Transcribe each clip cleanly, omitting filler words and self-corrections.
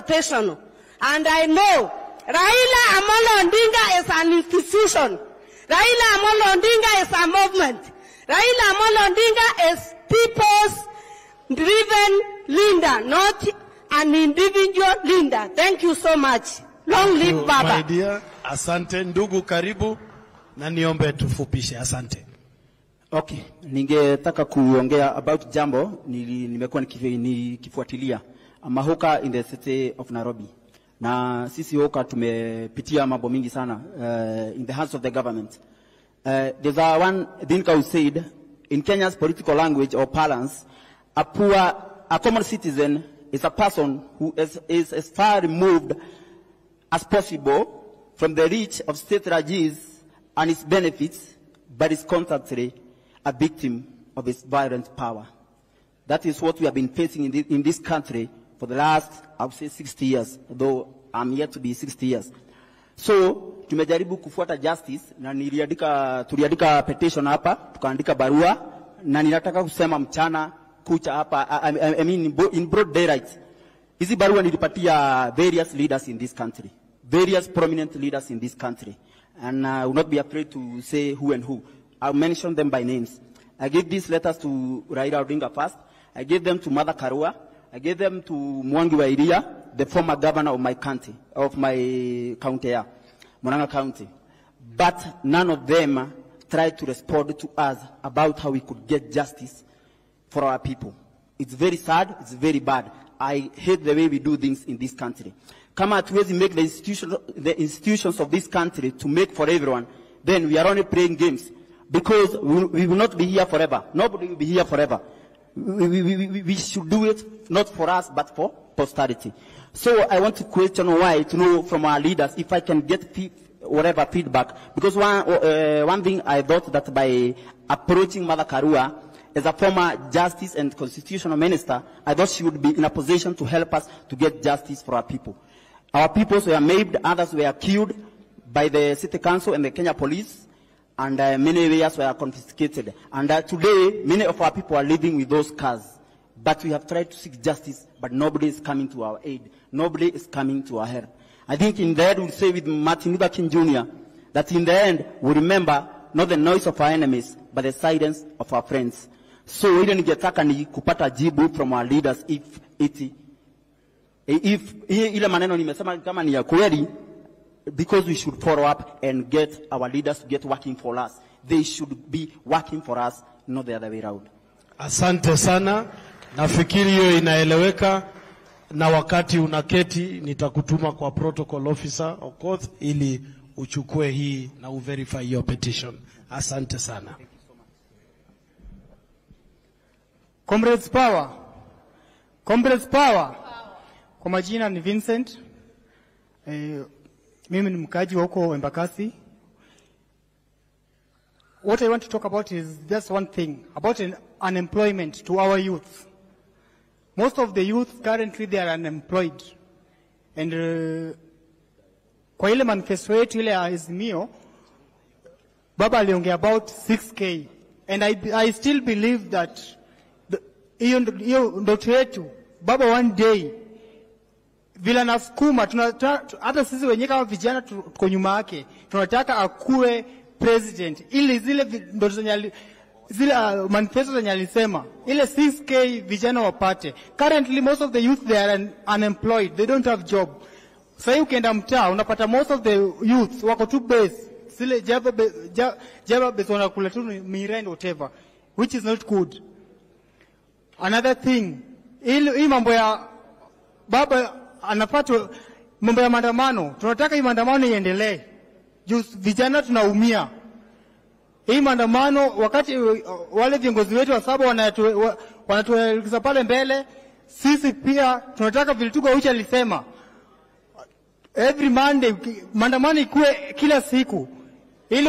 rotational. And I know Raila Amolo Odinga is an institution. Raila Amolo Odinga is a movement. Raila Amolo Odinga is people's driven leader, not an individual leader. Thank you so much. Long live Baba. My dear, asante. Ndugu karibu, na niombe tufupishe. Asante. Okay, ningetaka kuongea about jambo nimekuwa nikifuatilia mahoka in the city of Nairobi. Na sisi hoka tumepitia mambo mingi sana in the hands of the government. There's one Odinga who said, in Kenya's political language or parlance, a common citizen is a person who is as far removed as possible from the reach of state regimes and its benefits, but is constantly a victim of its violent power. That is what we have been facing in this country for the last, I would say, 60 years, though I'm yet to be 60 years. So, tumejaribu kufuata justice, na tuliandika petition hapa, tukaandika barua, na ninataka kusema mchana kucha hapa, I mean in broad daylight. Hizi barua nilipatia various leaders in this country, various prominent leaders in this country, and I will not be afraid to say who and who. I'll mention them by names. I gave these letters to Raila Odinga first. I gave them to Mother Karua. I gave them to Mwangi wa Iria, the former governor of my county, Mwananga County. But none of them tried to respond to us about how we could get justice for our people. It's very sad, it's very bad. I hate the way we do things in this country. Kama hatuwezi make the institutions of this country to make for everyone, then we are only playing games. Because we will not be here forever. Nobody will be here forever. We should do it not for us, but for posterity. So I want to question why, to know from our leaders if I can get whatever feedback. Because one thing I thought that by approaching Mother Karua as a former justice and constitutional minister, I thought she would be in a position to help us to get justice for our people. Our peoples were maimed, others were killed by the city council and the Kenya police. And many areas were confiscated. And today, many of our people are living with those cars. But we have tried to seek justice, but nobody is coming to our aid. Nobody is coming to our help. I think in the end, we'll say with Martin Luther King Jr., that in the end, we remember not the noise of our enemies, but the silence of our friends. So, ile ningetaka ni kupata jibu from our leaders if ile maneno nimesema kama ni ya kweli, because we should follow up and get our leaders to get working for us. They should be working for us, not the other way around. Asante sana. Nafikiri hiyo inaeleweka, na wakati unaketi nitakutuma kwa protocol officer of course ili uchukue hii na uverify your petition. Asante sana. Comrades Power. Comrades Power. Kwa majina ni Vincent. Mimi ni mkaji wa huko Embakasi. What I want to talk about is just one thing, about unemployment to our youth. Most of the youth currently they are unemployed. And kwa ile manifesto yetu ile Azimio, Baba aliongea about 6K. And I still believe that hiyo ndoto yetu, Baba one day vila nasukuma, hata sisi wenyewe kama vijana tuko nyuma yake, tunataka akue president, ili zile ndoto zile manifesto zenye alisema, ile 6K vijana wapate. Currently most of the youth they are unemployed, they don't have job. Sasa ukienda mtaa unapata most of the youth wako tu base, zile java base wanakula tu mirend whatever, which is not good. Another thing, hii mambo ya Baba anapata mambo ya maandamano, tunataka hii maandamano iendelee. Vijana tunaumia. Hii maandamano wakati wale viongozi wetu wa saba wanatuelekeza pale mbele, sisi pia tunataka vilituga ucha alisema every Monday maandamano ikue kila siku. Ili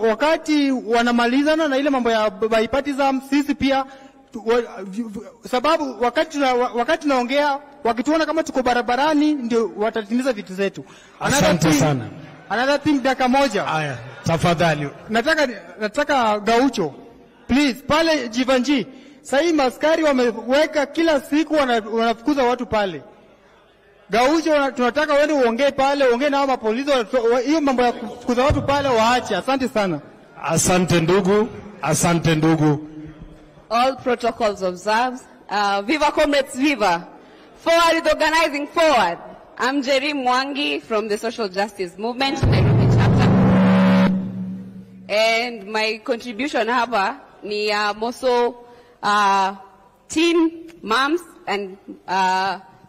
wakati wanamalizana na ile mambo ya bipartisan, sisi pia sababu wakati tunaongea wakituona kama tuko barabarani ndio watatimiza vitu zetu. Asante sana. Another thing, dakika moja. Haya, tafadhali. Nataka Gaucho. Please, pale Jivanji. Sasa maskari wameweka kila siku wanafukuza watu pale. Gaucho, tunataka uende uongee pale, uongee na hao polisi, hiyo mambo ya kufukuza watu pale waache. Asante sana. Asante ndugu, asante ndugu. All protocols observed. Viva comrades, viva. Forward is organizing forward. I'm Mwangi from the Social Justice Movement, Nairobi chapter. And my contribution hapa ni also teen moms and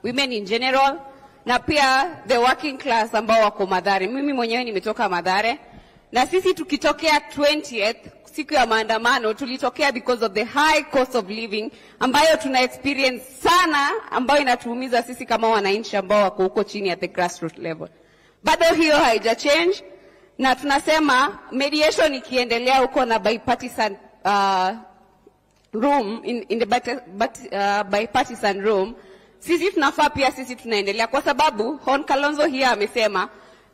women in general, na pia the working class ambao wako Mathare. Mimi mwenyewe nimetoka Mathare, na sisi tukitokea 20th siku ya maandamano tulitokea because of the high cost of living ambayo tuna experience sana, ambayo inatuumiza sisi kama wananchi ambao wako huko chini at the grassroots level. Bado hiyo haija change, na tunasema mediation ikiendelea huko na bipartisan room in the bipartisan room, sisi tunafaa pia sisi tunaendelea, kwa sababu Hon Kalonzo here amesema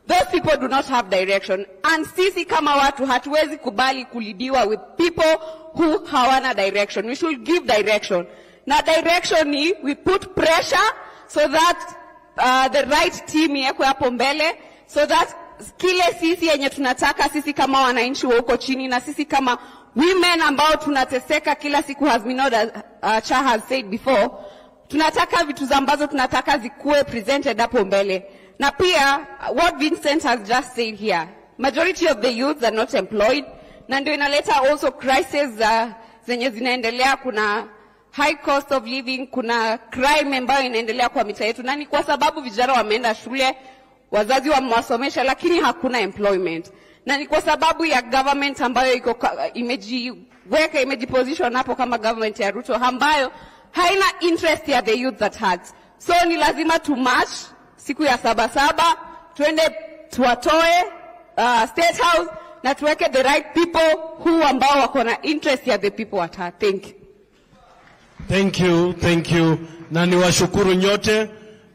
those people do not have direction, and sisi kama watu hatuwezi kubali kulidiwa with people who hawana direction. We should give direction. Na direction ni we put pressure so that the right team yeko hapo mbele, so that kile sisi yenye tunataka sisi kama wananchi wa huko chini, na sisi kama women ambao tunateseka kila siku, as Minoda Cha has said before, tunataka vitu ambazo tunataka zikuwe presented hapo mbele. Na pia what Vincent has just said here, majority of the youth are not employed, na ndio inaleta also crisis zenye zinaendelea. Kuna high cost of living, kuna crime ambayo inaendelea kwa mitaa yetu, na ni kwa sababu vijana wameenda shule, wazazi wamewasomesha, lakini hakuna employment. Na ni kwa sababu ya government ambayo iko imejiposition hapo kama government ya Ruto, ambayo haina interest ya the youth that has. So ni lazima to march siku ya 7/7, tuende tuwatoe State House na tuweke the right people who ambao wako na interest ya the people at heart. Thank you. Thank you, thank you. Na niwashukuru nyote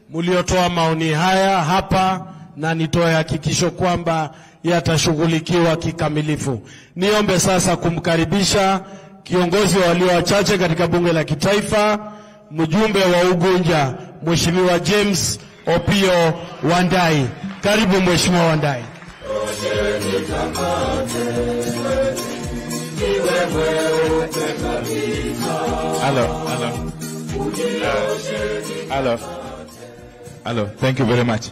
mliotoa maoni haya hapa, na nitoe hakikisho kwamba yatashughulikiwa kikamilifu. Niombe sasa kumkaribisha kiongozi wa walio wachache katika bunge la kitaifa, mjumbe wa Ugunja, Mheshimiwa James Opio Wandai. Karibu Mheshimiwa Wandai. Hello. Thank you very much.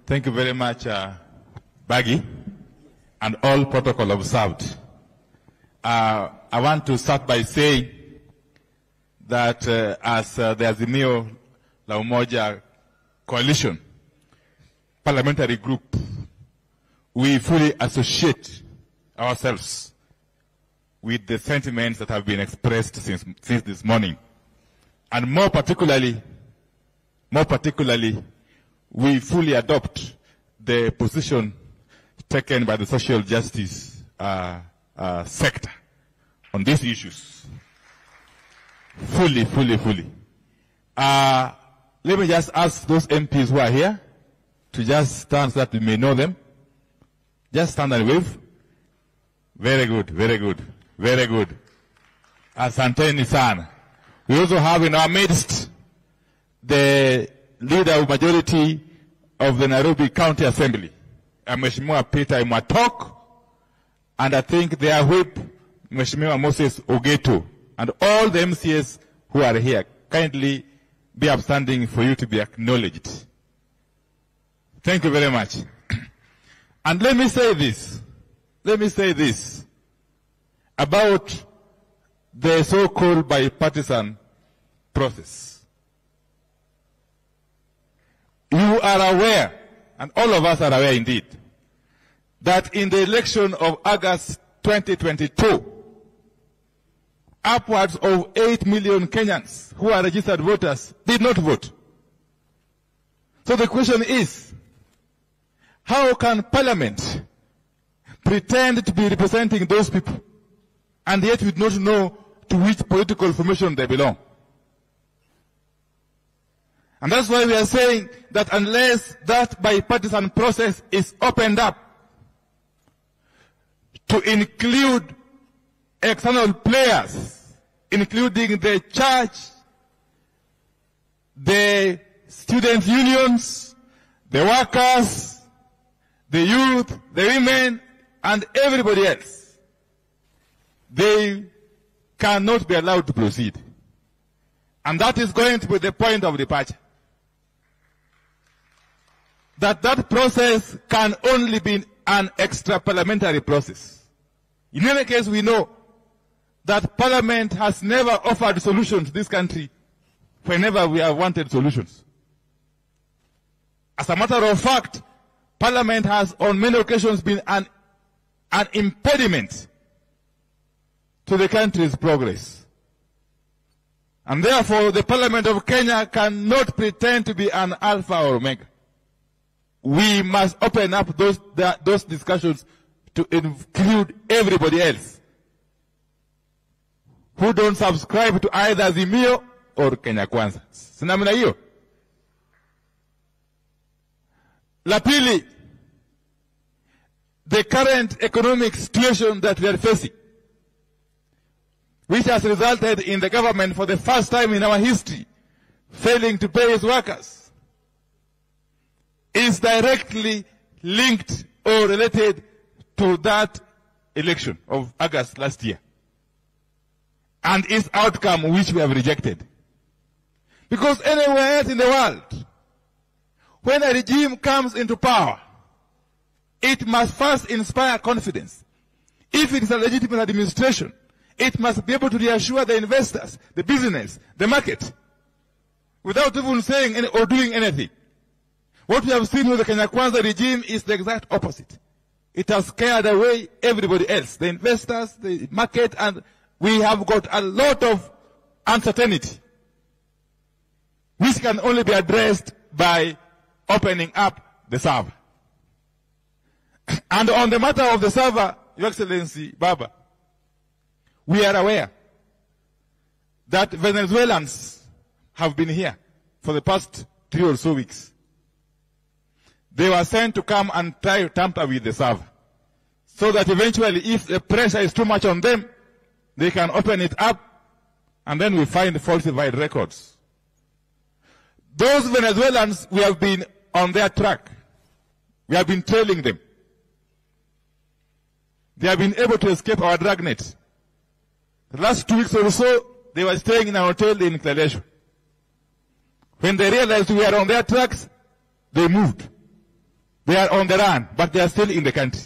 Thank you very much, Baggy, and all protocol observed. I want to start by saying that as the Azimio la Umoja Coalition parliamentary group, we fully associate ourselves with the sentiments that have been expressed since this morning. And more particularly, we fully adopt the position taken by the social justice sector on these issues. Fully. Let me just ask those MPs who are here to just stand so that we may know them. Just stand and wave. Very good. Asanteni sana. We also have in our midst the leader of majority of the Nairobi County Assembly, Mheshimiwa Peter Imwatok, and I think their whip, Mheshimiwa Moses Ogeto, and all the MCS who are here. Kindly be upstanding for you to be acknowledged. Thank you very much. And let me say this about the so-called bipartisan process. You are aware, and all of us are aware indeed, that in the election of August 2022, upwards of 8 million Kenyans who are registered voters did not vote. So the question is, how can Parliament pretend to be representing those people, and yet we do not know to which political formation they belong? And that's why we are saying that unless that bipartisan process is opened up to include external players, including the church, the student unions, the workers, the youth, the women, and everybody else. They cannot be allowed to proceed. And that is going to be the point of departure. That process can only be an extra-parliamentary process. In any case, we know that Parliament has never offered solutions to this country whenever we have wanted solutions. As a matter of fact, Parliament has on many occasions been an impediment to the country's progress. And therefore, the Parliament of Kenya cannot pretend to be an alpha or omega. We must open up those discussions to include everybody else who don't subscribe to either Azimio or Kenya Kwanza. Sinamna hiyo. La pili, the current economic situation that we are facing, which has resulted in the government for the first time in our history failing to pay its workers, is directly linked or related to that election of August last year and its outcome, which we have rejected. Because anywhere else in the world, when a regime comes into power, it must first inspire confidence. If it is a legitimate administration, it must be able to reassure the investors, the business, the market, without even saying or doing anything. What we have seen with the Kenya Kwanza regime is the exact opposite. It has scared away everybody else, the investors, the market, and we have got a lot of uncertainty, which can only be addressed by opening up the server. And on the matter of the server, Your Excellency Baba, we are aware that Venezuelans have been here for the past 3 or so weeks. They were sent to come and try to tamper with the server, so that eventually, if the pressure is too much on them, they can open it up, and then we find falsified records. Those Venezuelans, we have been on their track. We have been trailing them. They have been able to escape our dragnet. The last 2 weeks or so, they were staying in a hotel in Kileleshwa. When they realized we are on their tracks, they moved. They are on the run, but they are still in the country.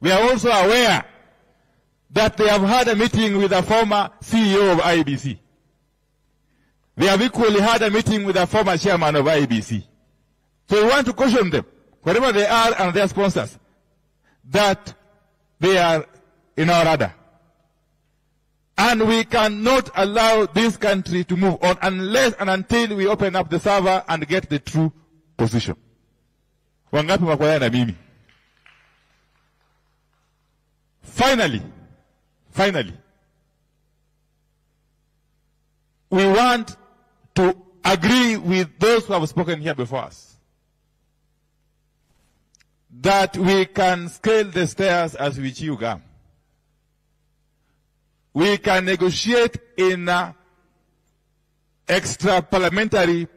We are also aware that they have had a meeting with a former CEO of IEBC. They have equally had a meeting with a former chairman of IEBC. So we want to caution them, wherever they are and their sponsors, that they are in our radar. And we cannot allow this country to move on unless and until we open up the server and get the true position. Wangapi makwaya na mimi? Finally, we want to agree with those who have spoken here before us that we can scale the stairs as we chew gum. We can negotiate in an extra parliamentary